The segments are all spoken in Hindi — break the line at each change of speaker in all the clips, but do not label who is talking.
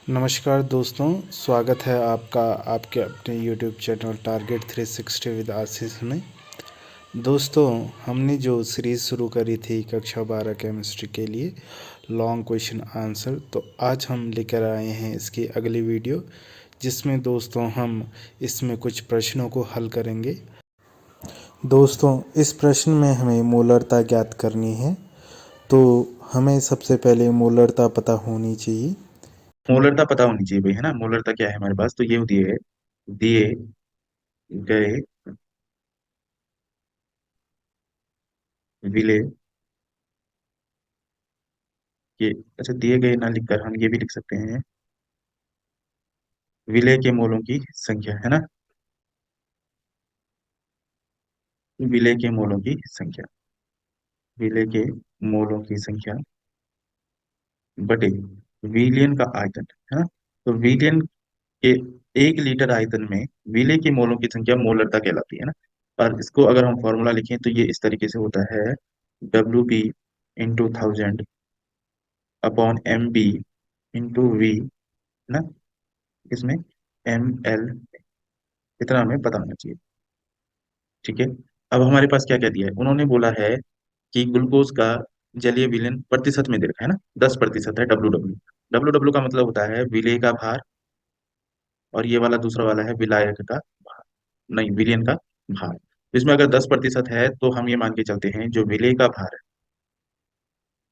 नमस्कार दोस्तों, स्वागत है आपका आपके अपने यूट्यूब चैनल टारगेट 360 विद आशीष में। दोस्तों, हमने जो सीरीज़ शुरू करी थी कक्षा 12 केमिस्ट्री के लिए लॉन्ग क्वेश्चन आंसर, तो आज हम लेकर आए हैं इसकी अगली वीडियो, जिसमें दोस्तों हम इसमें कुछ प्रश्नों को हल करेंगे। दोस्तों, इस प्रश्न में हमें मोलरता ज्ञात करनी है, तो हमें सबसे पहले मोलरता पता होनी चाहिए।
मोलरता पता होनी चाहिए भाई, है ना। मोलरता क्या है हमारे पास, तो ये दिए है, दिए गए विलेय के, अच्छा दिए गए ना लिखकर हम ये भी लिख सकते हैं, विलेय के मोलों की संख्या, है ना। विलेय के मोलों की संख्या, विलेय के मोलों की संख्या बटे विलियन का आयतन, है ना। तो विलियन के 1 लीटर आयतन में विलेय के मोलों की संख्या मोलरता कहलाती है ना। और इसको अगर हम फॉर्मूला लिखें तो ये इस तरीके से होता है, W p × 1000 upon M b into V, है ना। इसमें ml इतना हमें पता होना चाहिए। ठीक है। अब हमारे पास क्या क्या दिया है, उन्होंने बोला है कि ग्लूकोज का जलीय विलयन प्रतिशत में दे रखा है ना, 10% है। डब्ल्यू डब्ल्यू डब्ल्यू का मतलब होता है विलेय का भार, और ये वाला दूसरा वाला है विलायक का भार, नहीं विलयन का भार। तो इसमें अगर 10% है तो हम ये मान के चलते हैं जो विलेय का भार है,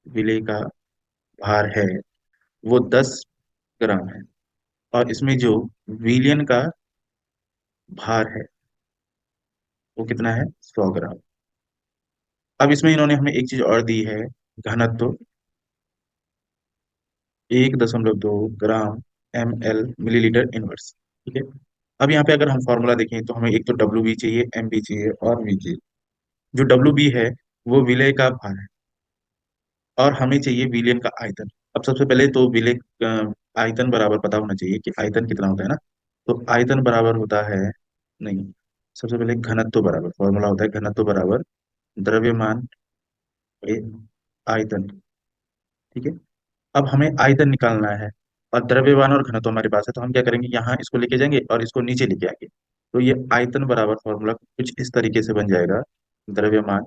विलेय का भार है वो 10 ग्राम है, और इसमें जो विलियन का भार है वो कितना है, 100 ग्राम। अब इसमें इन्होंने हमें एक चीज और दी है, घनत्व 1.2 ग्राम ml मिलीलीटर इनवर्स। ठीक है। अब यहाँ पे अगर हम फॉर्मूला देखें तो हमें एक तो डब्ल्यू बी चाहिए, एम बी चाहिए और वी चाहिए। जो डब्ल्यू बी है वो विलेय का भार है, और हमें चाहिए विलियन का आयतन। अब सबसे पहले तो विलेय आयतन बराबर पता होना चाहिए कि आयतन कितना होता है ना। तो आयतन बराबर होता है, नहीं, सबसे पहले घनत्व बराबर, फॉर्मूला होता है घनत्व बराबर द्रव्यमान ए आयतन। ठीक है। अब हमें आयतन निकालना है, और द्रव्यमान और घनत्व हमारे पास है, तो हम क्या करेंगे, यहाँ इसको लेके जाएंगे और इसको नीचे लेके आएंगे। तो ये आयतन बराबर फॉर्मूला कुछ इस तरीके से बन जाएगा, द्रव्यमान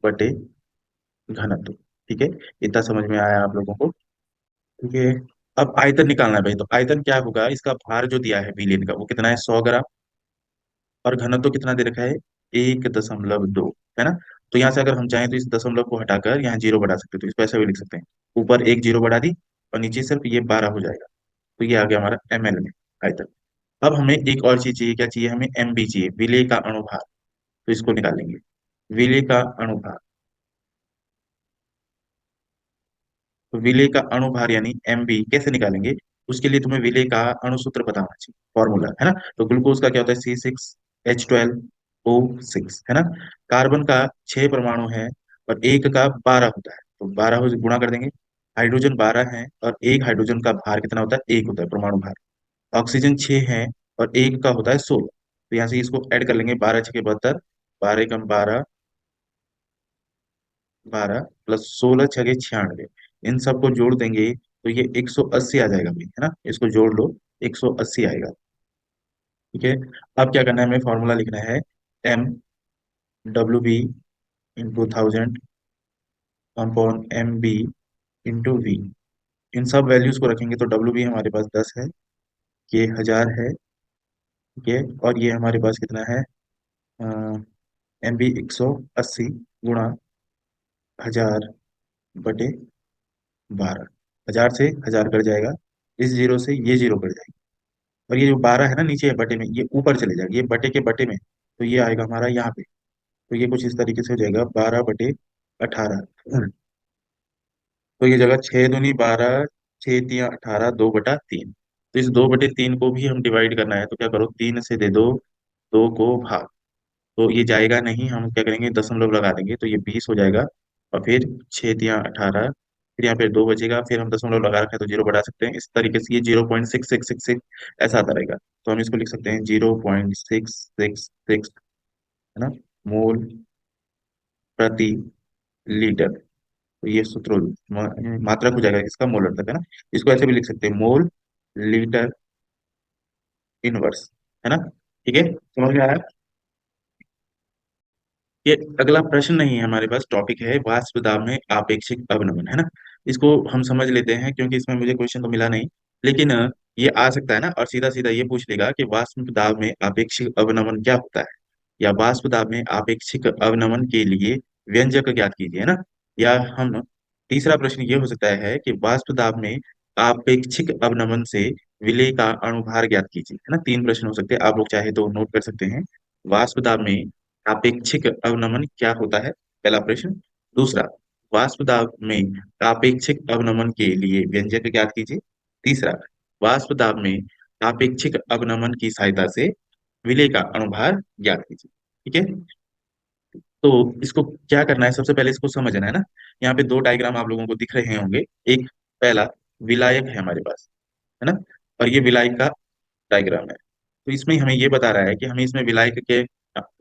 बटे घनत्व। ठीक है। इतना समझ में आया आप लोगों को। ठीक है। अब आयतन निकालना है भाई, तो आयतन क्या होगा, इसका भार जो दिया है विलेन का वो कितना है, 100 ग्राम, और घनत्व कितना दे रखा है, 1.2, है ना। तो यहाँ से अगर हम चाहें तो इस दशमलव को हटाकर यहाँ जीरो बढ़ा सकते हैं, तो इसको ऐसे भी लिख सकते हैं, ऊपर एक जीरो बढ़ा दी और नीचे सिर्फ ये 12 हो जाएगा। तो ये आ गया हमारा ml में आयतन। अब हमें एक और चीज चाहिए, क्या चाहिए हमें, MB चाहिए, विलेय का अणुभार। तो इसको निकालेंगे, विलेय का अणुभार। तो विलेय का अणुभार यानी MB कैसे निकालेंगे, उसके लिए तुम्हें विलेय का अणुसूत्र पता होना चाहिए, फॉर्मूला, है ना। तो ग्लूकोज का क्या होता है, C6H12O6, है ना। कार्बन का 6 परमाणु है और एक का 12 होता है, तो 12 से गुणा कर देंगे। हाइड्रोजन 12 है और एक हाइड्रोजन का भार कितना होता है, एक होता है परमाणु भार। ऑक्सीजन 6 है और एक का होता है 16, तो यहाँ से इसको ऐड कर लेंगे, 12×6 = 72, 12 × 12 12 प्लस 16×6 = 96, इन सबको जोड़ देंगे तो ये 180 आ जाएगा भाई, है ना। इसको जोड़ लो, 180 आएगा। ठीक है। अब क्या करना है, हमें फॉर्मूला लिखना है, M W b × 1000 upon M b into V. इन सब वैल्यूज को रखेंगे तो डब्ल्यू बी हमारे पास 10 है, ये 1000 है। ठीक है। और ये हमारे पास कितना है, MB 180 गुणा 1000/12, 1000 से 1000 कट जाएगा, इस जीरो से ये जीरो कट जाएगा, और ये जो 12 है ना नीचे है बटे में, ये ऊपर चले जाएगा, ये बटे के बटे में, तो ये आएगा हमारा यहाँ पे। तो ये कुछ इस तरीके से हो जाएगा, 12/18। तो ये जगह 6 दूनी 12, 6 तियां 18, 2/3। तो इस 2/3 को भी हम डिवाइड करना है, तो क्या करो, 3 से दे दो, 2 को भाग। तो ये जाएगा नहीं, हम क्या करेंगे, दशमलव लगा देंगे, तो ये 20 हो जाएगा। और फिर 6 तियां 18, फिर यहाँ पे 2 बचेगा, फिर हम दशमलव लगा रखे हैं तो जीरो बढ़ा सकते हैं, इस तरीके से ये 0.6666 ऐसा आता रहेगा। तो हम इसको लिख सकते हैं 0.666, है ना, मोल प्रति लीटर। तो ये सूत्र मात्रक हो जाएगा इसका मोलर तक, है ना। इसको ऐसे भी लिख सकते हैं, मोल लीटर इनवर्स, है ना। ठीक है, समझ में आया। ये अगला प्रश्न नहीं है हमारे पास, टॉपिक है वाष्प दाब में आपेक्षिक अवनमन, है ना। इसको हम समझ लेते हैं क्योंकि इसमें मुझे क्वेश्चन तो मिला नहीं, लेकिन ये आ सकता है ना। और सीधा सीधा ये पूछ लेगा कि वाष्प दाब में आपेक्षिक अवनमन क्या होता है, या वाष्प दाब में आपेक्षिक अवनमन के लिए व्यंजक ज्ञात कीजिए, है ना। या हम तीसरा प्रश्न ये हो सकता है कि वाष्प दाब में आपेक्षिक अवनमन से विलेय का अणुभार ज्ञात कीजिए, है ना। तीन प्रश्न हो सकते हैं, आप लोग चाहे तो नोट कर सकते हैं। वाष्प दाब में आपेक्षिक अवनमन क्या होता है, पहला प्रश्न। दूसरा, वाष्प दाब में आपेक्षिक अवनमन के लिए व्यंजक ज्ञात कीजिए। तीसरा, वाष्प दाब में आपेक्षिक अवनमन की सहायता से विलेय का अणुभार ज्ञात कीजिए। ठीक है, तो इसको क्या करना है, सबसे पहले इसको समझना है ना। यहाँ पे दो डायग्राम आप लोगों को दिख रहे होंगे। एक पहला विलायक है हमारे पास, है ना, और ये विलायक का डायग्राम है। तो इसमें हमें ये बता रहा है कि हमें इसमें विलायक के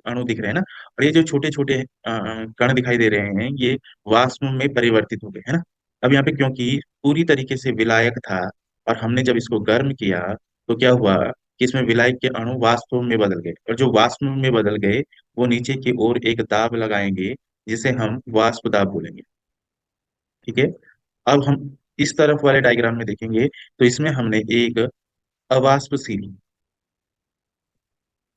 अणु दिख रहे हैं ना, और ये जो छोटे छोटे कण दिखाई दे रहे हैं, ये वाष्प में परिवर्तित हो गए, है ना। अब यहाँ पे क्योंकि पूरी तरीके से विलायक था, और हमने जब इसको गर्म किया, तो क्या हुआ कि इसमें विलायक के अणु वाष्प में बदल गए, और जो वाष्प में बदल गए वो नीचे की ओर एक दाब लगाएंगे, जिसे हम वाष्प दाब बोलेंगे। ठीक है, अब हम इस तरफ वाले डायग्राम में देखेंगे, तो इसमें हमने एक अवाष्पशील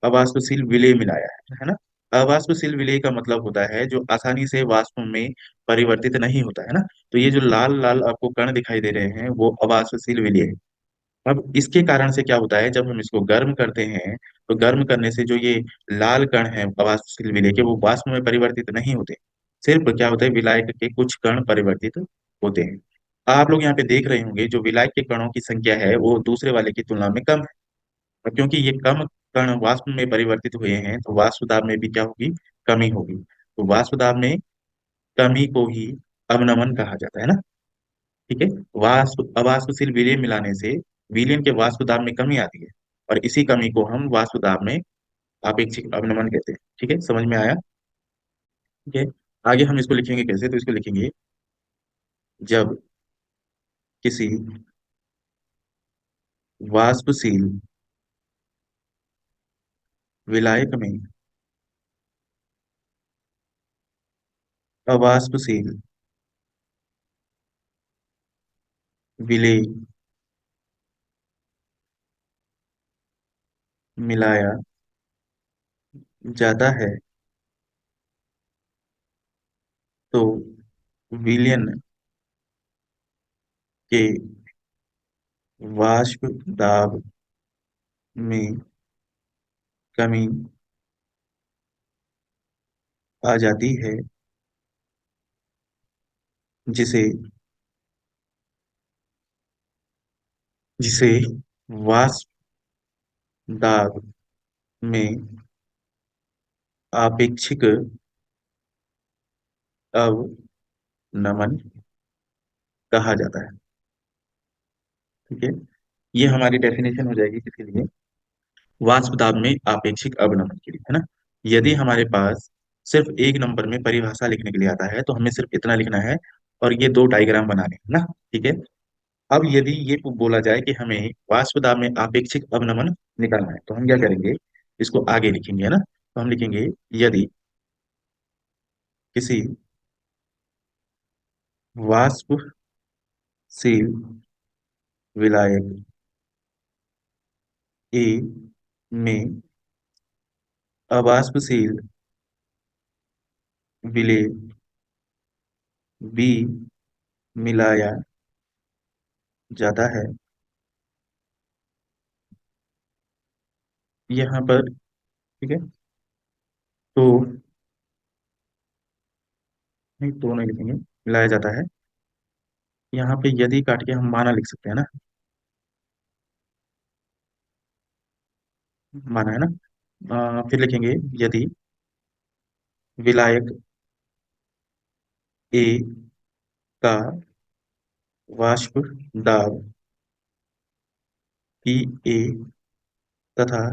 अवाष्पशील विलेय मिलाया है ना। अवाष्पशील विलेय का मतलब होता है जो आसानी से वाष्प में परिवर्तित नहीं होता, है ना। तो ये जो लाल लाल आपको कण दिखाई दे रहे हैं वो अवाष्पशील विलेय है। अब इसके कारण से क्या होता है, जब हम इसको गर्म करते हैं, तो गर्म करने से जो ये लाल कण है अवाष्पशील विलेय के, वो वाष्प में परिवर्तित नहीं होते। सिर्फ क्या होता है, विलायक के कुछ कण परिवर्तित होते हैं। आप लोग यहाँ पे देख रहे होंगे जो विलायक के कणों की संख्या है वो दूसरे वाले की तुलना में कम, और क्योंकि ये कम कण वाष्प में परिवर्तित हुए हैं, तो वाष्प दाब में भी क्या होगी, कमी होगी। तो वाष्प दाब में कमी को ही अवनमन कहा जाता है ना। ठीक है, वाष्प अवाष्पशील विलयन मिलाने से विलयन के वाष्प दाब में कमी आती है, और इसी कमी को हम वाष्प दाब में आपेक्षिक अवनमन कहते हैं। ठीक है, समझ में आया। ठीक है, आगे हम इसको लिखेंगे कैसे, तो इसको लिखेंगे, जब किसी वाष्पशील विलायक में अवाष्पशील विलेय मिलाया जाता है, तो विलयन के वाष्प दाब में कमी आ जाती है, जिसे जिसे वाष्प दाब में आपेक्षिक अवनमन कहा जाता है। ठीक है, ये हमारी डेफिनेशन हो जाएगी किसके लिए, वाष्प दाब में आपेक्षिक अवनमन के लिए, है ना। यदि हमारे पास सिर्फ एक नंबर में परिभाषा लिखने के लिए आता है, तो हमें सिर्फ इतना लिखना है, और ये दो डायग्राम बनाने हैं ना। ठीक है, अब यदि ये बोला जाए कि हमें वाष्प दाब में आपेक्षिक अवनमन निकालना है, तो हम क्या करेंगे, इसको आगे लिखेंगे, है ना। तो हम लिखेंगे, यदि किसी वाष्पशील विलायक ए में अवाष्पशील विलेय बी मिलाया जाता है, यहाँ पर, ठीक है, तो नहीं, तो नहीं लिखेंगे, मिलाया जाता है। यहाँ पे यदि काट के हम माना लिख सकते हैं ना, माना, है ना। फिर लिखेंगे, यदि विलायक ए का वाष्प दाब पी ए तथा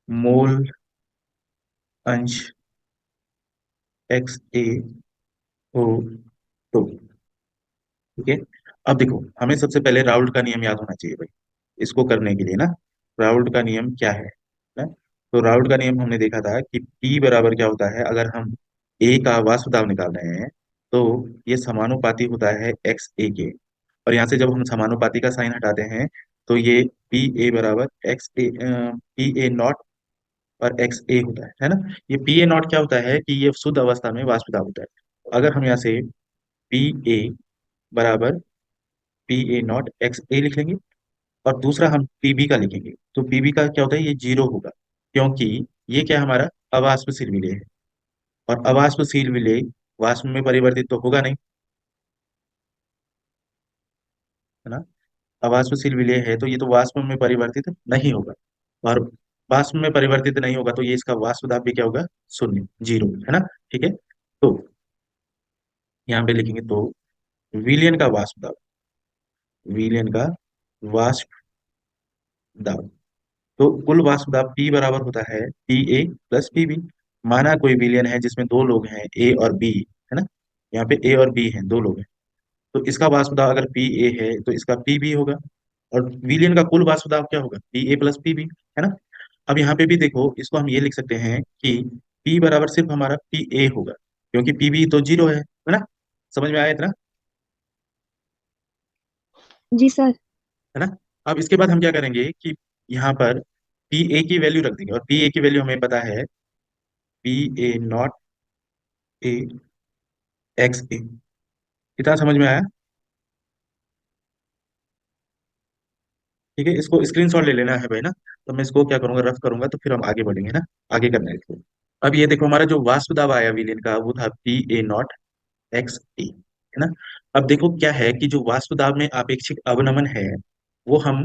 मोल अंश एक्स ए हो, ठीक है। अब देखो, हमें सबसे पहले राउल्ट का नियम याद होना चाहिए भाई, इसको करने के लिए ना। राउल्ट का नियम क्या है ना? तो राउल्ट का नियम हमने देखा था कि P बराबर क्या होता है, अगर हम A का वाष्प दाब निकाल रहे हैं तो ये समानुपाती होता है एक्स ए के। और यहाँ से जब हम समानुपाती का साइन हटाते हैं तो ये पी ए बराबर x A, P A not और एक्स ए होता है ना। ये पी ए नॉट क्या होता है कि ये शुद्ध अवस्था में वाष्प दाब होता है। अगर हम यहाँ से पी ए बराबर पी ए नॉट एक्स ए लिख लेंगे, और दूसरा हम पीबी का लिखेंगे, तो पीबी का क्या होता है, ये जीरो होगा, क्योंकि ये क्या है, हमारा अवाष्पशील विलेय है। और अवाष्पशील विलेय वाष्प में परिवर्तित तो होगा नहीं, है ना। अवाष्पशील विलेय है तो ये तो वाष्प में परिवर्तित नहीं होगा, और वाष्प में परिवर्तित नहीं होगा तो ये इसका वाष्प दाब भी क्या होगा, शून्य, जीरो, है ना। ठीक है। तो यहाँ पे लिखेंगे तो विलयन का वाष्प दाब, विलयन का वाष्प दाब, तो कुल वाष्प दाब P बराबर होता है P A plus P B. माना कोई विलयन है जिसमें दो लोग हैं, ए और बी, है ना। यहाँ पे ए और बी हैं, दो लोग हैं, तो इसका वाष्प दाब अगर पी ए है तो इसका पी बी होगा। और विलयन का कुल वाष्प दाब क्या होगा, P A plus P B, है ना। अब यहाँ पे भी देखो, इसको हम ये लिख सकते हैं कि P बराबर सिर्फ हमारा पी ए होगा, क्योंकि पी बी तो जीरो है ना। समझ में आया इतना,
जी सर।
है ना। अब इसके बाद हम क्या करेंगे कि यहाँ पर पी ए की वैल्यू रख देंगे, और पी ए की वैल्यू हमें पता है P A naught A X A. कितना समझ में आया? ठीक है, इसको स्क्रीनशॉट ले लेना है भाई ना। तो मैं इसको क्या करूंगा, रफ करूंगा, तो फिर हम आगे बढ़ेंगे ना, आगे करना है इसको। अब ये देखो, हमारा जो वाष्प दाब आया विलेन का वो था पी ए नॉट एक्स ए, है ना। अब देखो क्या है कि जो वाष्प दाब में आपेक्षिक अवनमन है वो हम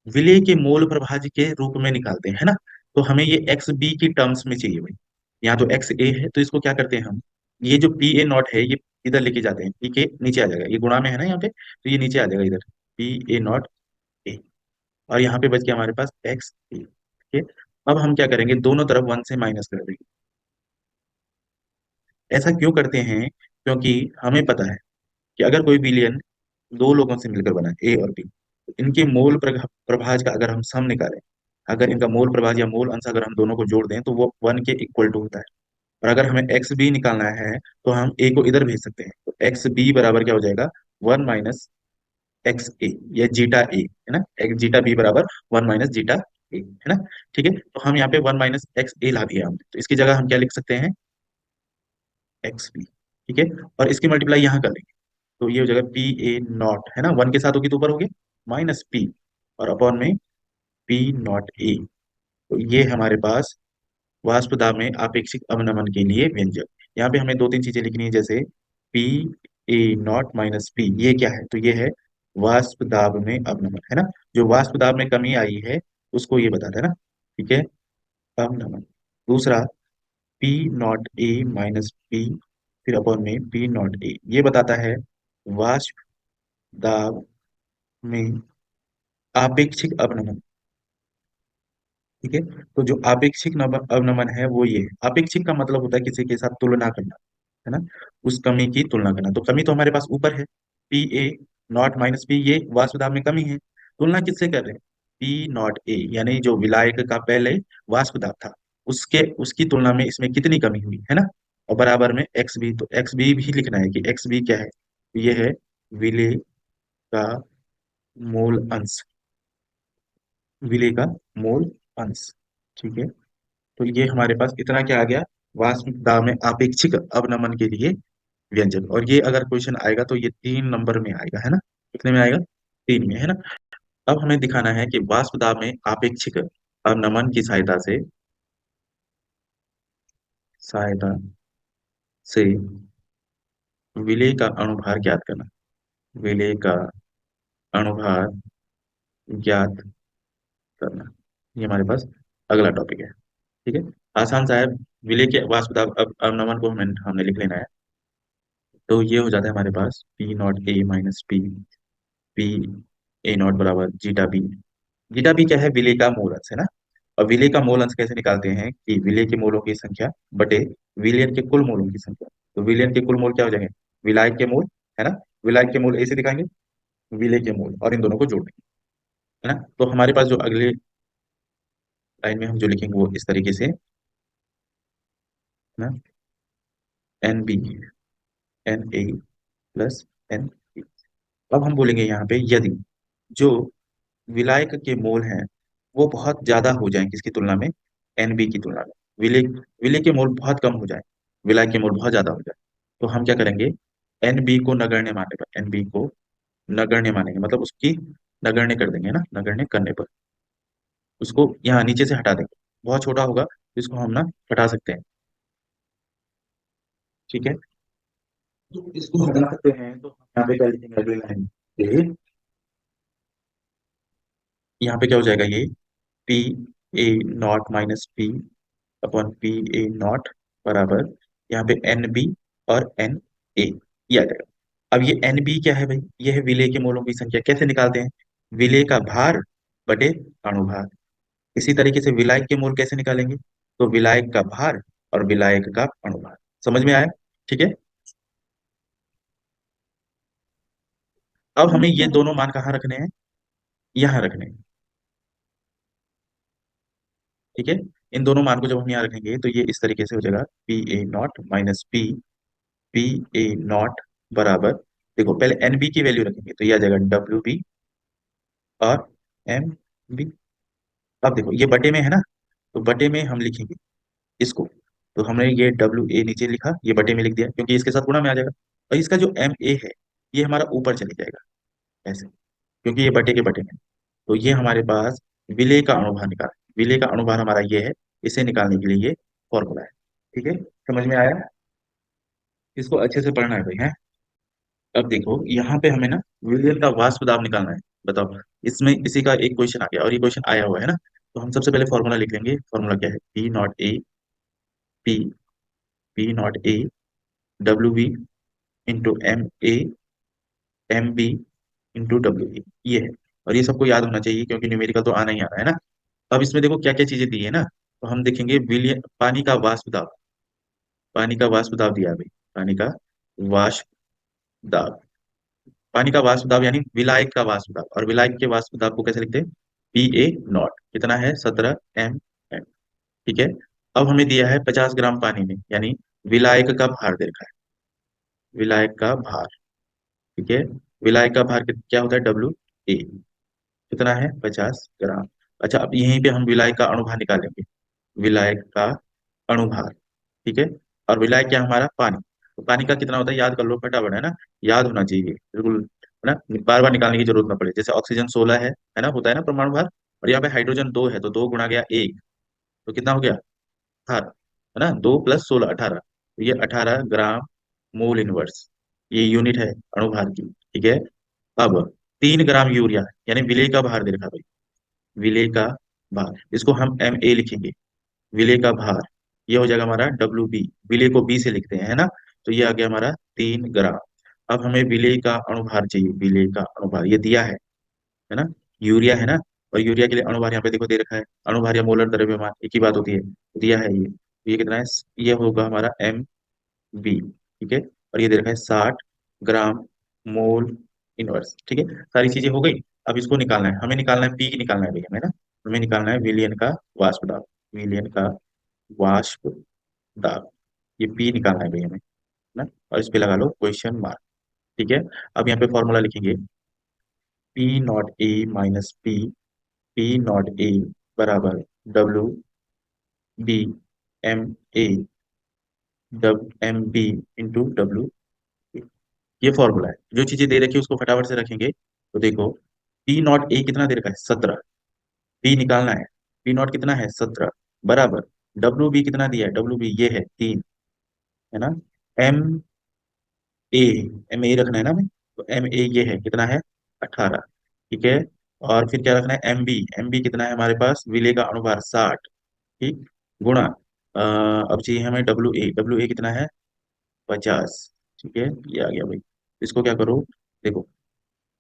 विलेय के मोल प्रभाज्य के रूप में निकालते हैं, है ना। तो हमें ये एक्स बी की टर्म्स में चाहिए भाई। यहाँ तो एक्स ए है तो इसको क्या करते हैं हम, ये जो पी ए नॉट है ये इधर लेके जाते हैं, पी के नीचे आ जाएगा, ये गुणा में है ना यहाँ पे, तो ये नीचे आ जाएगा इधर, पी ए नॉट ए। और यहाँ पे बच गया हमारे पास एक्स ए। ठीक है। अब हम क्या करेंगे, दोनों तरफ वन से माइनस कर देंगे। ऐसा क्यों करते हैं, क्योंकि हमें पता है कि अगर कोई विलियन दो लोगों से मिलकर बना है, ए और बी, तो इनके मोल प्रभाज का अगर हम सम निकालें, अगर इनका मोल प्रभाज या मोल अंश अगर हम दोनों को जोड़ दें तो वो वन के इक्वल टू होता है। और अगर हमें एक्स बी निकालना है तो हम ए को इधर भेज सकते हैं, तो एक्स बी बराबर क्या हो जाएगा, वन माइनस एक्स ए, या जीटा ए, है ना। एक्स जीटा बी बराबर वन माइनस जीटा ए, है ना। ठीक है, तो हम यहाँ पे वन माइनस एक्स ए ला दिया हमने, तो इसकी जगह हम क्या लिख सकते हैं, एक्स बी। ठीक है, और इसकी मल्टीप्लाई यहाँ कर लेंगे, तो ये हो जाएगा पी ए नॉट, है ना, वन के साथ होगी तो ऊपर हो गया, माइनस पी, और अपॉन में पी नॉट ए। तो ये हमारे पास वाष्प दाब में आपेक्षिक अवनमन के लिए व्यंजक। यहाँ पे हमें दो तीन चीजें लिखनी है, जैसे P A not minus P, ये क्या है, तो ये है वाष्प दाब में अवनमन, है ना। जो वाष्प दाब में कमी आई है उसको ये बताता है ना। ठीक है, अवनमन। दूसरा P not A minus P, फिर अपॉन में पी नॉट ए, ये बताता है वाष्प दाब में आपेक्षिक अवनमन। ठीक है, तो जो आपेक्षिक अवनमन है वो ये है। आपेक्षिक का मतलब होता है किसी के साथ तुलना करना, है ना, उस कमी की तुलना करना। तो कमी तो हमारे पास ऊपर है, P A not minus P, ये वाष्प दाब में कमी है। तुलना किससे कर रहे हैं, पी नॉट ए, यानी जो विलायक का पहले वाष्प दाब था उसके उसकी तुलना में इसमें कितनी कमी हुई, है ना। और बराबर में एक्स बी, तो एक्स बी भी लिखना है कि एक्स बी क्या है, तो ये है विलेय का मोल अंश, विलेय का मोल अंश। ठीक है, तो ये हमारे पास इतना क्या आ गया, वाष्प दाब में आपेक्षिक अवनमन के लिए व्यंजक। और ये अगर क्वेश्चन आएगा तो ये 3 नंबर में आएगा, है ना। कितने में आएगा, 3 में, है ना। अब हमें दिखाना है कि वाष्प दाब में आपेक्षिक अवनमन की सहायता से विलेय का अणुभार ज्ञात करना, विलेय का अणुभार ज्ञात करना, ये हमारे पास अगला टॉपिक है। ठीक है, आसान सा है। विलेय के वाष्प दाब अवनमन को हमें हमने लिख लेना है। तो ये हो जाता है हमारे पास P not A minus P, P A naught बराबर जीटा बी। जीटा बी क्या है, विलेय का मूल अंश, है ना। और विलेय का मूल अंश कैसे निकालते हैं कि विलेय के मोलों की संख्या बटे विलयन के कुल मोलों की संख्या। तो विलयन के कुल मोल क्या हो जाएंगे, विलायक के मोल, है ना, विलायक के मोल ए से दिखाएंगे, विलेय के मोल, और इन दोनों को जोड़ देंगे, है ना। तो हमारे पास जो अगले लाइन में हम जो लिखेंगे वो इस तरीके से, है ना, N B, N A plus N. अब हम बोलेंगे यहाँ पे यदि जो विलायक के मोल हैं वो बहुत ज्यादा हो जाएं किसकी तुलना में, एनबी की तुलना में, विलेय विलेय के मोल बहुत कम हो जाए, विलायक के मोल बहुत ज्यादा हो जाए, तो हम क्या करेंगे, एनबी को नगण्य मानेगा, एनबी को नगण्य मानेंगे, मतलब उसकी नगण्य कर देंगे ना, नगण्य करने पर उसको यहाँ नीचे से हटा देंगे, बहुत छोटा होगा तो इसको हम ना हटा सकते हैं, ठीक है। तो इसको हटा सकते हैं तो हम यहाँ पे क्या लिखेंगे अगली लाइन पे, यहाँ पे क्या हो जाएगा ये, P A not minus P upon P A naught बराबर, यहाँ पे एन बी और एन ए, ये आ जाएगा। अब ये एन बी क्या है भाई, ये है विलेय के मोलों की संख्या, कैसे निकालते हैं, विलेय का भार बटे अणुभार। इसी तरीके से विलायक के मोल कैसे निकालेंगे, तो विलायक का भार और विलायक का अणुभार। समझ में आया, ठीक है। अब हमें ये दोनों मान कहाँ रखने हैं, यहाँ रखने हैं, ठीक है। इन दोनों मान को जब हम यहाँ रखेंगे तो ये इस तरीके से हो जाएगा, P A not minus P P A naught बराबर, देखो पहले एन बी की वैल्यू रखेंगे तो ये आ जाएगा डब्ल्यू बी और एम बी। अब देखो ये बटे में है ना, तो बटे में हम लिखेंगे इसको, तो हमने ये डब्ल्यू ए नीचे लिखा, ये बटे में लिख दिया क्योंकि इसके साथ गुणा में आ जाएगा, और इसका जो एम ए है ये हमारा ऊपर चले जाएगा ऐसे, क्योंकि ये बटे के बटे में। तो ये हमारे पास विलेय का अणुभार निकाल, विलेय का अणुभार हमारा ये है, इसे निकालने के लिए ये फॉर्मूला है, ठीक है। समझ में आया, इसको अच्छे से पढ़ना है भाई, है। अब देखो यहाँ पे हमें ना विलियन का वाष्प दाब निकालना है, बताओ, इसमें इसी का एक क्वेश्चन आ गया और ये क्वेश्चन आया हुआ है ना। तो हम सबसे पहले फॉर्मूला लिख लेंगे, फॉर्मूला क्या है, P not A, P P not A W B into M A M B into W B, ये है। और ये सबको याद होना चाहिए क्योंकि न्यूमेरिकल तो आना ही आना है ना। अब इसमें देखो क्या क्या चीजें दी है ना, तो हम देखेंगे विलियन, पानी का वाष्प दाब, पानी का वाष्प दाब दिया है भाई, पानी का वाष्प दाब, पानी का वाष्प दाब यानी विलायक का वाष्प दाब, और विलायक के वाष्प दाब को कैसे लिखते हैं, पी ए नॉट कितना है 17 एम, ठीक है। अब हमें दिया है 50 ग्राम पानी में, यानी विलायक का भार दे रखा है, विलायक का भार, ठीक है। विलायक का भार क्या होता है, डब्ल्यू ए, कितना है 50 ग्राम। अच्छा अब यहीं पे हम विलायक का अणुभार निकालेंगे, विलायक का अणुभार, ठीक है। और विलायक क्या हमारा पानी, तो पानी का कितना होता है याद कर लो फटाफट, है ना, याद होना चाहिए बिल्कुल, है ना, बार बार निकालने की जरूरत ना पड़े। जैसे ऑक्सीजन 16 है ना, होता है ना परमाणु भार, और यहाँ पे हाइड्रोजन 2 है तो 2 गुणा गया 1, तो कितना हो गया 18, है ना, 2 + 16 18, तो ये 18 ग्राम मोल इनवर्स, ये यूनिट है अणुभार की, ठीक है। अब 3 ग्राम यूरिया, यानी विलेय का भार दे रखा भाई, विलेय का भार, इसको हम एम ए लिखेंगे, विलेय का भार, ये हो जाएगा हमारा डब्ल्यू बी, विलेय को बी से लिखते हैं, है ना। तो ये आ गया हमारा 3 ग्राम। अब हमें विलेय का अणुभार चाहिए, विलेय का अणुभार ये दिया है ना, यूरिया है ना, और यूरिया के लिए अणुभार यहाँ पे देखो दे रखा है, अणुभार या मोलर द्रव्यमान एक ही बात होती है, दिया है ये कितना है, ये होगा हमारा एम बी, ठीक है। और ये दे रखा है 60 ग्राम मोल इनवर्स, ठीक है। सारी चीजें हो गई। अब इसको निकालना है, हमें निकालना है पी निकालना है भैया, है ना, हमें निकालना है विलियन का वाष्प दाब, विलियन का वाष्प दाब, ये पी निकालना है भैया हमें, है ना। और इस पे लगा लो क्वेश्चन मार्क, ठीक है। अब यहाँ पे फॉर्मूला लिखेंगे, P not A minus P, P not A बराबर W B M A dub M B into W, ये फॉर्मूला है। जो चीजें दे रखी है उसको फटाफट से रखेंगे, तो देखो पी नॉट ए कितना दे रखा है 17, पी निकालना है, पी नॉट कितना है 17 बराबर, डब्ल्यू बी कितना दिया है, डब्ल्यू बी ये है 3, है ना, एम ए, एम ए रखना है ना हमें, तो एम ए ये है कितना है 18, ठीक है। और फिर क्या रखना है एम बी, एम बी कितना है हमारे पास, विलेय का अणुभार 60, ठीक, गुणा अब चाहिए हमें डब्ल्यू ए, डब्ल्यू ए कितना है 50, ठीक है, ये आ गया भाई। इसको क्या करो, देखो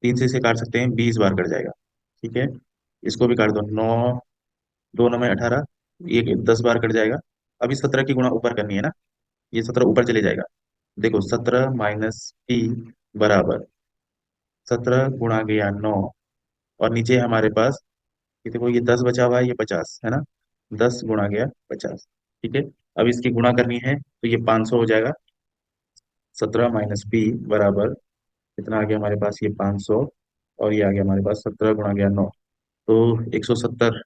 3 से इसे काट सकते हैं, 20 बार कट जाएगा, ठीक है। इसको भी काट दो, 9 2 9 में 18, ये 10 बार कट जाएगा। अभी 17 की गुणा ऊपर करनी है ना, ये 17 ऊपर चले जाएगा, देखो 17 माइनस पी बराबर 17 गुणा गया 9, और नीचे हमारे पास ये देखो, ये 10 बचा हुआ है, ये 50 है ना। 10 गुणा गया 50। ठीक है। अब इसकी गुणा करनी है तो ये 500 हो जाएगा। 17 माइनस पी बराबर कितना आ गया हमारे पास, ये 500। और ये आ गया हमारे पास 17 गुणा गया 9, तो 170।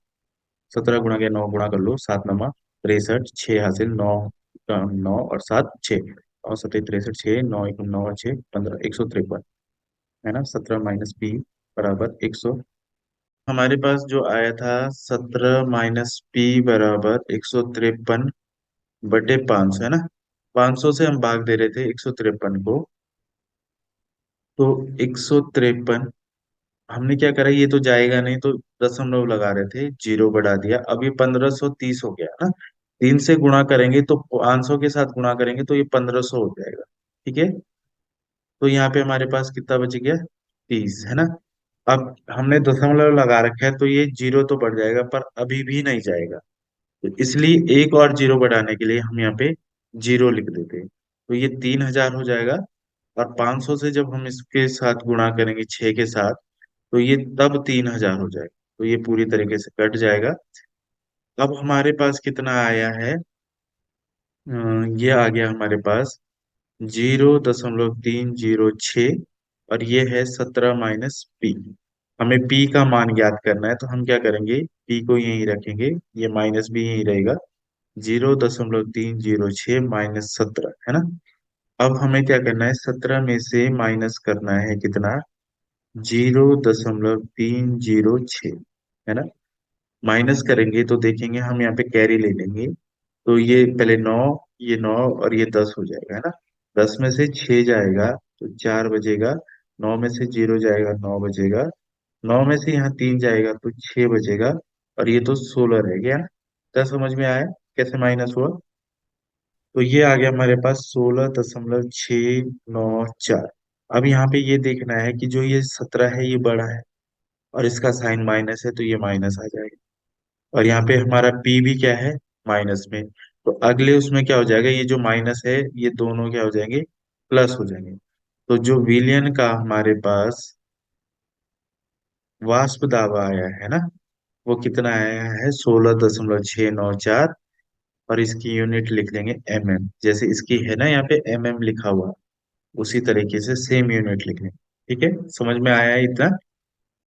17 गुणा गया 9 गुणा कर लो, 7 9 63, 6 हासिल, 9 9 और 7 6, और 7 63, 6 9 1 9 और 6 15, 153 है ना। 17 माइनस पी बराबर 100। हमारे पास जो आया था 17 माइनस पी बराबर 153 बटे 500 है ना। 500 से हम भाग दे रहे थे 153 को, तो 153 हमने क्या करा, ये तो जाएगा नहीं तो दशमलव लगा रहे थे, जीरो बढ़ा दिया, अब ये 1530 हो गया ना। 3 से गुणा करेंगे तो 500 के साथ गुणा करेंगे तो ये 1500 हो जाएगा। ठीक है। तो यहाँ पे हमारे पास कितना बच गया, 30 है ना। अब हमने दशमलव लगा रखा है तो ये जीरो तो बढ़ जाएगा, पर अभी भी नहीं जाएगा। तो इसलिए एक और जीरो बढ़ाने के लिए हम यहाँ पे जीरो लिख देते हैं, तो ये 3000 हो जाएगा। और 500 से जब हम इसके साथ गुणा करेंगे 6 के साथ, तो ये तब 3000 हो जाएगा। तो ये पूरी तरीके से कट जाएगा। अब हमारे पास कितना आया है, ये आ गया हमारे पास 0.306, और ये है 17 माइनस पी। हमें पी का मान ज्ञात करना है, तो हम क्या करेंगे, पी को यहीं रखेंगे, ये माइनस भी यहीं रहेगा। 0.306 माइनस 17 है ना। अब हमें क्या करना है, 17 में से माइनस करना है कितना, 0.306 है ना। माइनस करेंगे तो देखेंगे हम यहाँ पे कैरी ले लेंगे, तो ये पहले 9, ये 9 और ये 10 हो जाएगा है ना। 10 में से 6 जाएगा तो 4 बचेगा। 9 में से 0 जाएगा, 9 बचेगा। 9 में से यहाँ 3 जाएगा तो 6 बचेगा। और ये तो 16 रह गया ना। क्या समझ में आया कैसे माइनस हुआ। तो ये आ गया हमारे पास 16.694। अब यहाँ पे ये देखना है कि जो ये 17 है ये बड़ा है, और इसका साइन माइनस है तो ये माइनस आ जाएगा। और यहाँ पे हमारा पी भी क्या है, माइनस में, तो अगले उसमें क्या हो जाएगा, ये जो माइनस है ये दोनों क्या हो जाएंगे, प्लस हो जाएंगे। तो जो विलियन का हमारे पास वाष्प दाब आया है ना, वो कितना आया है, 16.694। और इसकी यूनिट लिख देंगे mm, जैसे इसकी है ना यहाँ पे mm लिखा हुआ, उसी तरीके से सेम यूनिट लिख लेंगे। ठीक है, समझ में आया है इतना।